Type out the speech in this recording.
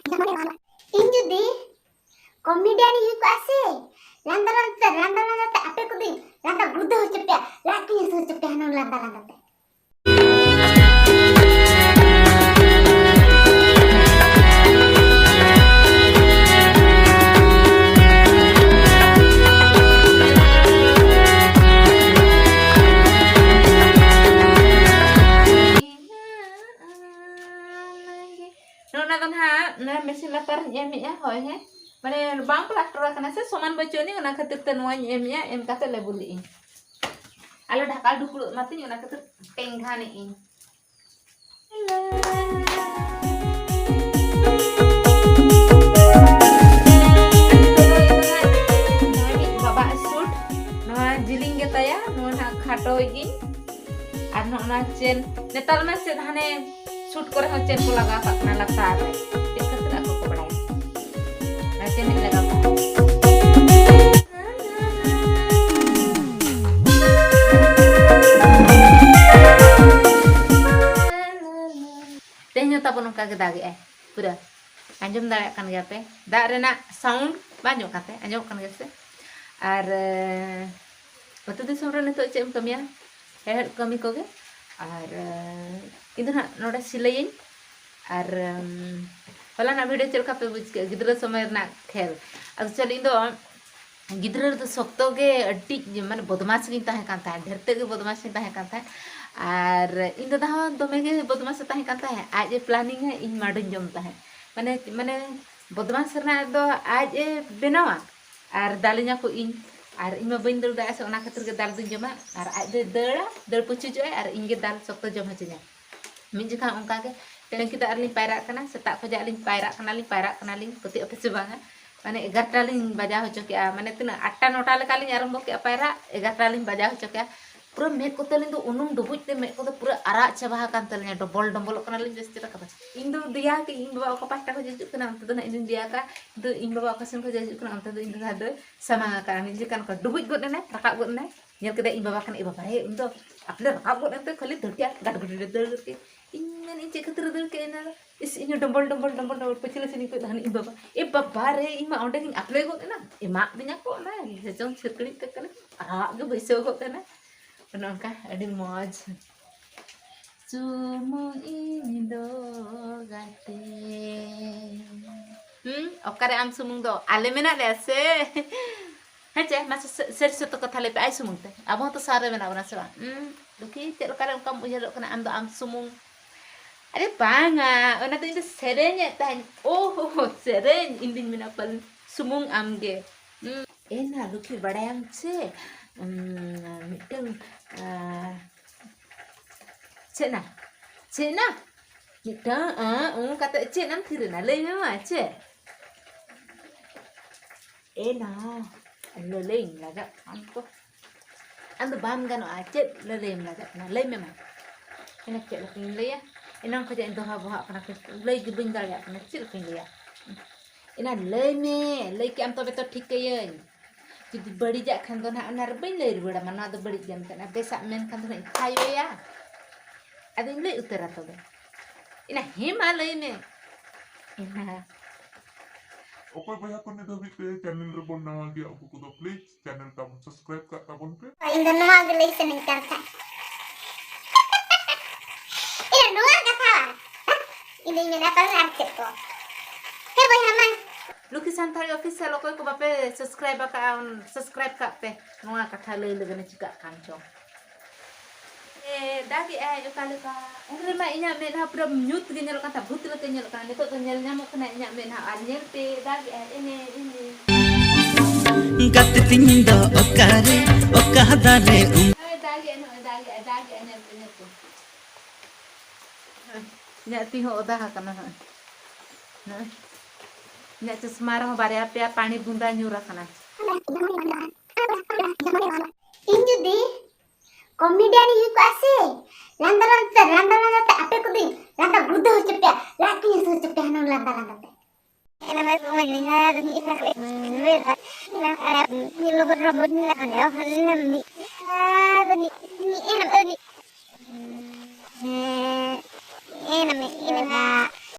इन जुदी comedian ही कासे लंदा आपे को दी लंदा बुद्ध हो चुप्या लाठी हो चुप्या नो लंदा ते Nona kan ha na mesin lapar em ya hoy he mane bang plaktor kana se soman baconi ona khatir te noy em ya em kate le buli alo ढाकल ढुकल mati ona khatir penghane in baba shoot noa jiling ge taya noa khato gi ar noa chen netal ma se hane shoot करे हो chain को लगा सकना लगता है एक खतरा को बढ़ाए ऐसे नहीं लगा tehnya tapon ka gedagi pura anjum da kan ga pe da rena sound banyak kate anjum kan ga se ar waktu di sore nito cem kami ya her kami ko ge ar itu na noda silayin ar wala na video chel ka pe buj ke gidra समय na khel actually indo gidra do sokto ge adi mane bodmas gi tahe kan ta dherte ge bodmas gi tahe kan ta ar indo da dome ge bodmas tahe kan ta aaj planning hai in madun jom ta hai mane bodmas na do aaj benawa ar dalinya ko in ar ima bain dal da se ona khatir ge dal dun joma ar aaj dal puchu jo ar inge dal sokto jom hachnya min jika onka ge tengki da arling paira kana setak khoja aling paira kana ling peti ope sebanga mane 11 ling baja hocho ke mane tina 8 9 le kaling arambho ke paira 11 ling baja hocho ke pura me ko taling do unum dubuj te me ko pura ara chaba kan talnya dobol kana ling jesti ta kata indo dia ke in bawa ko pasta ko jejuk kana antu na in dia ka do in bawa ko sen ko jejuk kana antu do in hado sama ka min jikan ko dubuj god na rakak god na nyel keda in bawa kan iba bae undo apne rakak god ante khali dhurtia gad gad ke inmen in cek terder ke na is in dombol pecil sini ko dhani in baba re ima onde king apne god na ima dinya ko na jejong chirkli ke kana ara ge beso ko kana penongka adi moj sumu indo gate okare am sumung do ale mena le se hece mas ser seto kata le ai sumung te abo to sare mena bana sa duki cek kare kam ujar kana am do am sumung ada banga ona to itu serenya tan oh seren indin mena pal sumung amge ena duki badayam se miteng cena kita kata cek nam kirena le mema cek ena leleng laga anto ando bam gano acet lelem laga na le mema ena cek lakin le ya enang kerja endo ha boha kana le gibing dal ya kana cek lakin le ya ena le me le ki am to beto ठीक ke ye jadi badi jak kan to na anar bain le ruda mana do badi jam kana besa men kan to na khayo ya adin le utara to be ena himalay me ena okay भैया करने दो भी पे channel रे बनना आ गया आपको तो प्लीज चैनल का सब्सक्राइब कर अपन पे इन दोनों आगे ले से नहीं करता ये दोनों का था ini मेरा पर रख को फिर भाई हम Luki Santari official ko ko bape subscribe ka pe nunga kata le legane juga kancong dagi yo kali ka ore ma inya me na pura mute ge nyel kata but le nyel kan nito to nyel nyamo kena inya me na anyel pe dagi ini gat tindo okare okadale dagi anyel pe nya ti ho oda kana na nya semarang barya pe pani bunda nyura kana in जुदी comedian ही कासे लंदा आपे को दी लंदा बुद्ध हो चुप्या लाठी हो चुप्या no लंदा ते एना मैं को नहीं है नि इफा वे ना अरे नि लोग रबन ना kan ya halina ni ni ena ni ena me ena